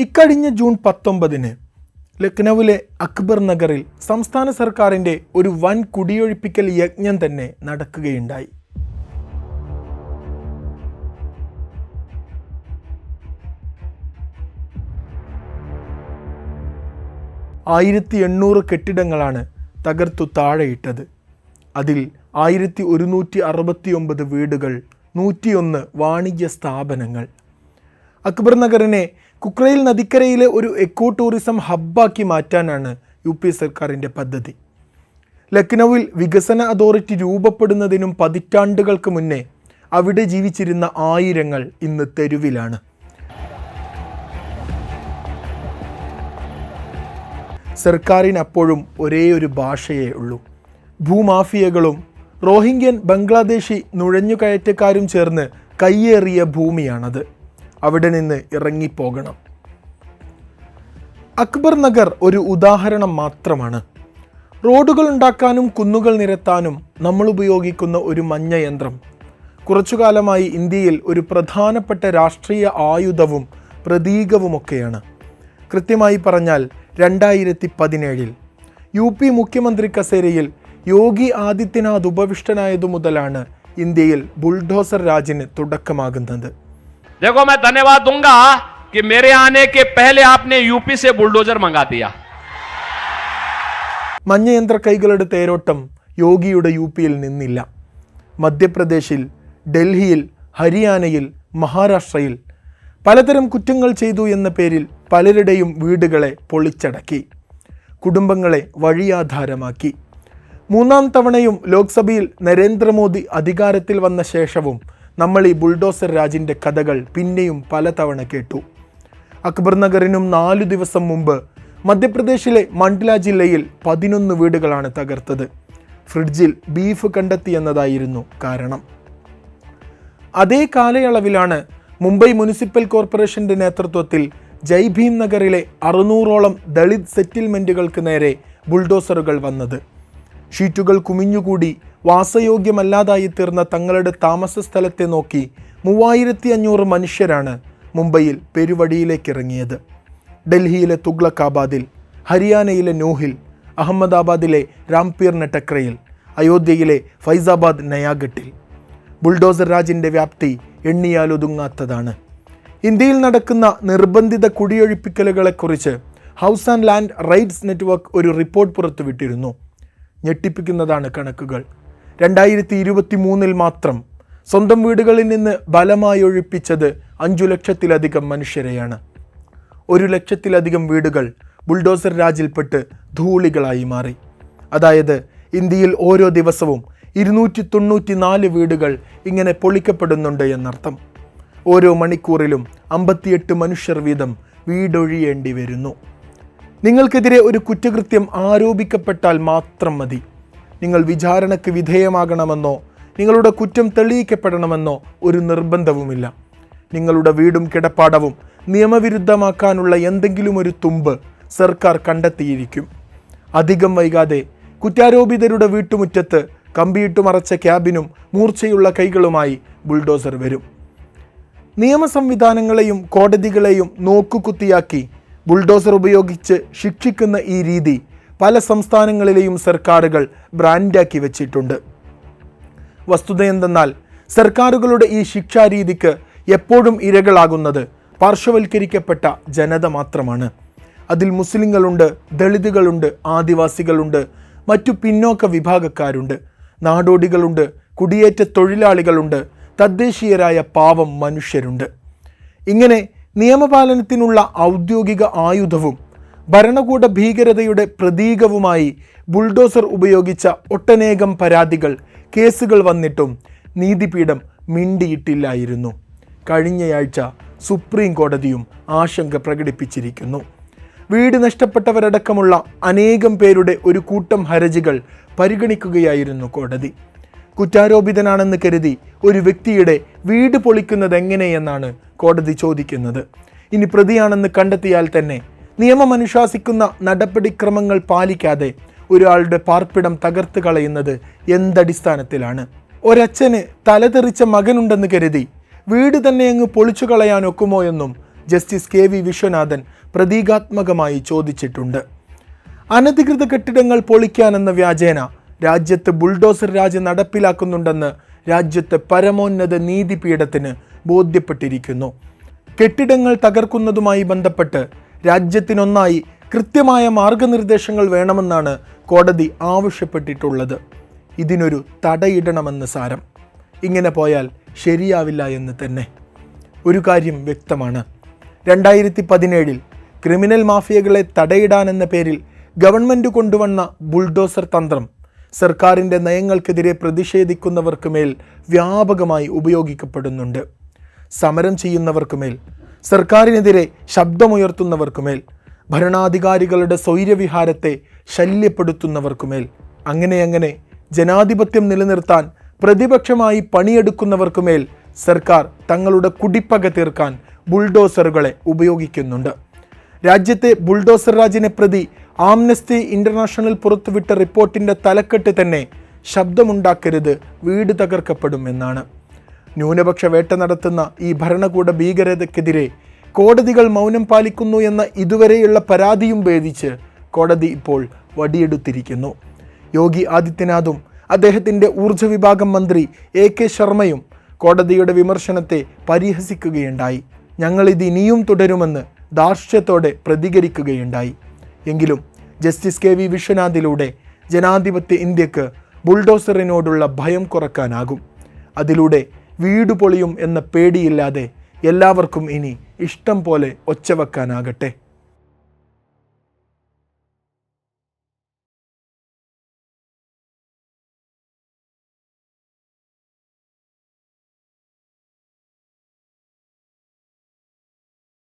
ഇക്കഴിഞ്ഞ ജൂൺ 19 ലക്നൌവിലെ അക്ബർ നഗറിൽ സംസ്ഥാന സർക്കാരിൻ്റെ ഒരു വൻ കുടിയൊഴിപ്പിക്കൽ യജ്ഞം തന്നെ നടക്കുകയുണ്ടായി. ആയിരത്തി 800 കെട്ടിടങ്ങളാണ് തകർത്തു താഴെയിട്ടത്. അതിൽ 1169 വീടുകൾ, 101 വാണിജ്യ സ്ഥാപനങ്ങൾ. അക്ബർ നഗറിനെ കുക്രയിൽ നദിക്കരയിലെ ഒരു എക്കോ ടൂറിസം ഹബ്ബാക്കി മാറ്റാനാണ് UP സർക്കാരിൻ്റെ പദ്ധതി. ലക്നൌവിൽ വികസന അതോറിറ്റി രൂപപ്പെടുന്നതിനും പതിറ്റാണ്ടുകൾക്ക് മുന്നേ അവിടെ ജീവിച്ചിരുന്ന ആയിരങ്ങൾ ഇന്ന് തെരുവിലാണ്. സർക്കാരിന് അപ്പോഴും ഒരേ ഒരു ഭാഷയേ ഉള്ളൂ. ഭൂമാഫിയകളും റോഹിംഗ്യൻ ബംഗ്ലാദേശി നുഴഞ്ഞുകയറ്റക്കാരും ചേർന്ന് കയ്യേറിയ ഭൂമിയാണത്. അവിടെ നിന്ന് ഇറങ്ങിപ്പോകണം. അക്ബർ നഗർ ഒരു ഉദാഹരണം മാത്രമാണ്. റോഡുകൾ ഉണ്ടാക്കാനും കുന്നുകൾ നിരത്താനും നമ്മൾ ഉപയോഗിക്കുന്ന ഒരു മഞ്ഞ യന്ത്രം കുറച്ചുകാലമായി ഇന്ത്യയിൽ ഒരു പ്രധാനപ്പെട്ട രാഷ്ട്രീയ ആയുധവും പ്രതീകവുമൊക്കെയാണ്. കൃത്യമായി പറഞ്ഞാൽ 2017 UP മുഖ്യമന്ത്രി കസേരയിൽ യോഗി ആദിത്യനാഥ് ഉപവിഷ്ടനായതു മുതലാണ് ഇന്ത്യയിൽ ബുൾഡോസർ രാജിന് തുടക്കമാകുന്നത്. देखो मैं धन्यवाद दूंगा कि मेरे आने के पहले आपने UP से बुलडोजर मंगा दिया. മഞ്ഞയന്ത്ര കൈകളുടെ തേരോട്ടം യോഗിയുടെ UPയിൽ നിന്നില്ല. മധ്യപ്രദേശിൽ, ഡൽഹിയിൽ, ഹരിയാനയിൽ, മഹാരാഷ്ട്രയിൽ പലതരം കുറ്റങ്ങൾ ചെയ്തു എന്ന പേരിൽ പലരുടെയും വീടുകളെ പൊളിച്ചടക്കി, കുടുംബങ്ങളെ വഴിയാധാരമാക്കി. 3ാം തവണയും ലോക്സഭയിൽ നരേന്ദ്രമോദി അധികാരത്തിൽ വന്ന ശേഷവും നമ്മൾ ഈ ബുൾഡോസർ രാജിൻ്റെ കഥകൾ പിന്നെയും പലതവണ കേട്ടു. അക്ബർ നഗറിനും 4 ദിവസം മുമ്പ് മധ്യപ്രദേശിലെ മണ്ഡ്ല ജില്ലയിൽ 11 വീടുകളാണ് തകർത്തത്. ഫ്രിഡ്ജിൽ ബീഫ് കണ്ടെത്തിയെന്നതായിരുന്നു കാരണം. അതേ കാലയളവിലാണ് മുംബൈ മുനിസിപ്പൽ കോർപ്പറേഷൻ്റെ നേതൃത്വത്തിൽ ജയ്ഭീം നഗറിലെ 600ഓളം ദളിത് സെറ്റിൽമെൻറ്റുകൾക്ക് നേരെ ബുൾഡോസറുകൾ വന്നത്. ഷീറ്റുകൾ കുമിഞ്ഞുകൂടി വാസയോഗ്യമല്ലാതായി തീർന്ന തങ്ങളുടെ താമസ സ്ഥലത്തെ നോക്കി 3500 മനുഷ്യരാണ് മുംബൈയിൽ പെരുവഴിയിലേക്കിറങ്ങിയത്. ഡൽഹിയിലെ തുഗ്ലക്കാബാദിൽ, ഹരിയാനയിലെ നൂഹിൽ, അഹമ്മദാബാദിലെ രാംപീർ ടക്രയിൽ, അയോധ്യയിലെ ഫൈസാബാദ് നയാഗട്ടിൽ. ബുൾഡോസർ രാജിൻ്റെ വ്യാപ്തി എണ്ണിയാലൊതുങ്ങാത്തതാണ്. ഇന്ത്യയിൽ നടക്കുന്ന നിർബന്ധിത കുടിയൊഴിപ്പിക്കലുകളെക്കുറിച്ച് house and land rights network ഒരു റിപ്പോർട്ട് പുറത്തുവിട്ടിരുന്നു. ഞെട്ടിപ്പിക്കുന്നതാണ് കണക്കുകൾ. 2023 മാത്രം സ്വന്തം വീടുകളിൽ നിന്ന് ബലമായി ഒഴിപ്പിച്ചത് 5 ലക്ഷത്തിലധികം മനുഷ്യരെയാണ്. 1 ലക്ഷത്തിലധികം വീടുകൾ ബുൾഡോസർ രാജിൽപ്പെട്ട് ധൂളികളായി മാറി. അതായത് ഇന്ത്യയിൽ ഓരോ ദിവസവും 294 വീടുകൾ ഇങ്ങനെ പൊളിക്കപ്പെടുന്നുണ്ട് എന്നർത്ഥം. ഓരോ മണിക്കൂറിലും 58 മനുഷ്യർ വീതം വീടൊഴിയേണ്ടി വരുന്നു. നിങ്ങൾക്കെതിരെ ഒരു കുറ്റകൃത്യം ആരോപിക്കപ്പെട്ടാൽ മാത്രം മതി. നിങ്ങൾ വിചാരണയ്ക്ക് വിധേയമാകണമെന്നോ നിങ്ങളുടെ കുറ്റം തെളിയിക്കപ്പെടണമെന്നോ ഒരു നിർബന്ധവുമില്ല. നിങ്ങളുടെ വീടും കിടപ്പാടവും നിയമവിരുദ്ധമാക്കാനുള്ള എന്തെങ്കിലും ഒരു തുമ്പ് സർക്കാർ കണ്ടെത്തിയിരിക്കും. അധികം വൈകാതെ കുറ്റാരോപിതരുടെ വീട്ടുമുറ്റത്ത് കമ്പിയിട്ടു മറച്ച ക്യാബിനും മൂർച്ചയുള്ള കൈകളുമായി ബുൾഡോസർ വരും. നിയമ സംവിധാനങ്ങളെയും കോടതികളെയും നോക്കുകുത്തിയാക്കി ബുൾഡോസർ ഉപയോഗിച്ച് ശിക്ഷിക്കുന്ന ഈ രീതി പല സംസ്ഥാനങ്ങളിലെയും സർക്കാരുകൾ ബ്രാൻഡാക്കി വച്ചിട്ടുണ്ട്. വസ്തുതയെന്തെന്നാൽ സർക്കാരുകളുടെ ഈ ശിക്ഷാരീതിക്ക് എപ്പോഴും ഇരകളാകുന്നത് പാർശ്വവൽക്കരിക്കപ്പെട്ട ജനത മാത്രമാണ്. അതിൽ മുസ്ലിങ്ങളുണ്ട്, ദളിതുകളുണ്ട്, ആദിവാസികളുണ്ട്, മറ്റു പിന്നോക്ക വിഭാഗക്കാരുണ്ട്, നാടോടികളുണ്ട്, കുടിയേറ്റ തൊഴിലാളികളുണ്ട്, തദ്ദേശീയരായ പാവം മനുഷ്യരുണ്ട്. ഇങ്ങനെ നിയമപാലനത്തിനുള്ള ഔദ്യോഗിക ആയുധവും ഭരണകൂട ഭീകരതയുടെ പ്രതീകവുമായി ബുൾഡോസർ ഉപയോഗിച്ച ഒട്ടനേകം പരാതികൾ, കേസുകൾ വന്നിട്ടും നീതിപീഠം മിണ്ടിയിട്ടില്ലായിരുന്നു. കഴിഞ്ഞയാഴ്ച സുപ്രീം കോടതിയും ആശങ്ക പ്രകടിപ്പിച്ചിരിക്കുന്നു. വീട് നഷ്ടപ്പെട്ടവരടക്കമുള്ള അനേകം പേരുടെ ഒരു കൂട്ടം ഹർജികൾ പരിഗണിക്കുകയായിരുന്നു കോടതി. കുറ്റാരോപിതനാണെന്ന് കരുതി ഒരു വ്യക്തിയുടെ വീട് പൊളിക്കുന്നത് എങ്ങനെയെന്നാണ് കോടതി ചോദിക്കുന്നത്. ഇനി പ്രതിയാണെന്ന് കണ്ടെത്തിയാൽ തന്നെ നിയമം അനുശാസിക്കുന്ന നടപടിക്രമങ്ങൾ പാലിക്കാതെ ഒരാളുടെ പാർപ്പിടം തകർത്ത് കളയുന്നത് എന്തടിസ്ഥാനത്തിലാണ്? ഒരച്ഛന് തലതെറിച്ച മകനുണ്ടെന്ന് കരുതി വീട് തന്നെ അങ്ങ് പൊളിച്ചു കളയാൻ ഒക്കുമോ എന്നും ജസ്റ്റിസ് കെ വി വിശ്വനാഥൻ പ്രതീകാത്മകമായി ചോദിച്ചിട്ടുണ്ട്. അനധികൃത കെട്ടിടങ്ങൾ പൊളിക്കാനെന്ന വ്യാജേന രാജ്യത്ത് ബുൾഡോസർ രാജ് നടപ്പിലാക്കുന്നുണ്ടെന്ന് രാജ്യത്തെ പരമോന്നത നീതിപീഠത്തിന് ബോധ്യപ്പെട്ടിരിക്കുന്നു. കെട്ടിടങ്ങൾ തകർക്കുന്നതുമായി ബന്ധപ്പെട്ട് രാജ്യത്തിനൊന്നായി കൃത്യമായ മാർഗനിർദ്ദേശങ്ങൾ വേണമെന്നാണ് കോടതി ആവശ്യപ്പെട്ടിട്ടുള്ളത്. ഇതിനൊരു തടയിടണമെന്ന് സാരം. ഇങ്ങനെ പോയാൽ ശരിയാവില്ല എന്ന് തന്നെ. ഒരു കാര്യം വ്യക്തമാണ്, 2017 ക്രിമിനൽ മാഫിയകളെ തടയിടാനെന്ന പേരിൽ ഗവൺമെൻറ് കൊണ്ടുവന്ന ബുൾഡോസർ തന്ത്രം സർക്കാരിൻ്റെ നയങ്ങൾക്കെതിരെ പ്രതിഷേധിക്കുന്നവർക്ക് മേൽ വ്യാപകമായി ഉപയോഗിക്കപ്പെടുന്നുണ്ട്. സമരം ചെയ്യുന്നവർക്കുമേൽ, സർക്കാരിനെതിരെ ശബ്ദമുയർത്തുന്നവർക്കുമേൽ, ഭരണാധികാരികളുടെ സ്വൈര്യവിഹാരത്തെ ശല്യപ്പെടുത്തുന്നവർക്കുമേൽ, അങ്ങനെ ജനാധിപത്യം നിലനിർത്താൻ പ്രതിപക്ഷമായി പണിയെടുക്കുന്നവർക്കുമേൽ സർക്കാർ തങ്ങളുടെ കുടിപ്പക തീർക്കാൻ ബുൾഡോസറുകളെ ഉപയോഗിക്കുന്നുണ്ട്. രാജ്യത്തെ ബുൾഡോസർ രാജിനെ പ്രതി ആംനസ്റ്റി ഇന്റർനാഷണൽ പുറത്തുവിട്ട റിപ്പോർട്ടിൻ്റെ തലക്കെട്ട് തന്നെ ശബ്ദമുണ്ടാക്കരുത്, വീട് തകർക്കപ്പെടും എന്നാണ്. ന്യൂനപക്ഷ വേട്ട നടത്തുന്ന ഈ ഭരണകൂട ഭീകരതയ്ക്കെതിരെ കോടതികൾ മൗനം പാലിക്കുന്നു എന്ന ഇതുവരെയുള്ള പരാതിയും ഭേദിച്ച് കോടതി ഇപ്പോൾ വടിയെടുത്തിരിക്കുന്നു. യോഗി ആദിത്യനാഥും അദ്ദേഹത്തിൻ്റെ ഊർജ്ജ വിഭാഗം മന്ത്രി AK ശർമ്മയും കോടതിയുടെ വിമർശനത്തെ പരിഹസിക്കുകയുണ്ടായി. ഞങ്ങളിത് ഇനിയും തുടരുമെന്ന് ധാർഷ്ട്യത്തോടെ പ്രതികരിക്കുകയുണ്ടായി. എങ്കിലും ജസ്റ്റിസ് കെ വി വിശ്വനാഥിലൂടെ ജനാധിപത്യ ഇന്ത്യക്ക് ബുൾഡോസറിനോടുള്ള ഭയം കുറക്കാനാകും. അതിലൂടെ വീട് പൊളിയും എന്ന പേടിയില്ലാതെ എല്ലാവർക്കും ഇനി ഇഷ്ടം പോലെ ഒച്ചവെക്കാനാകട്ടെ.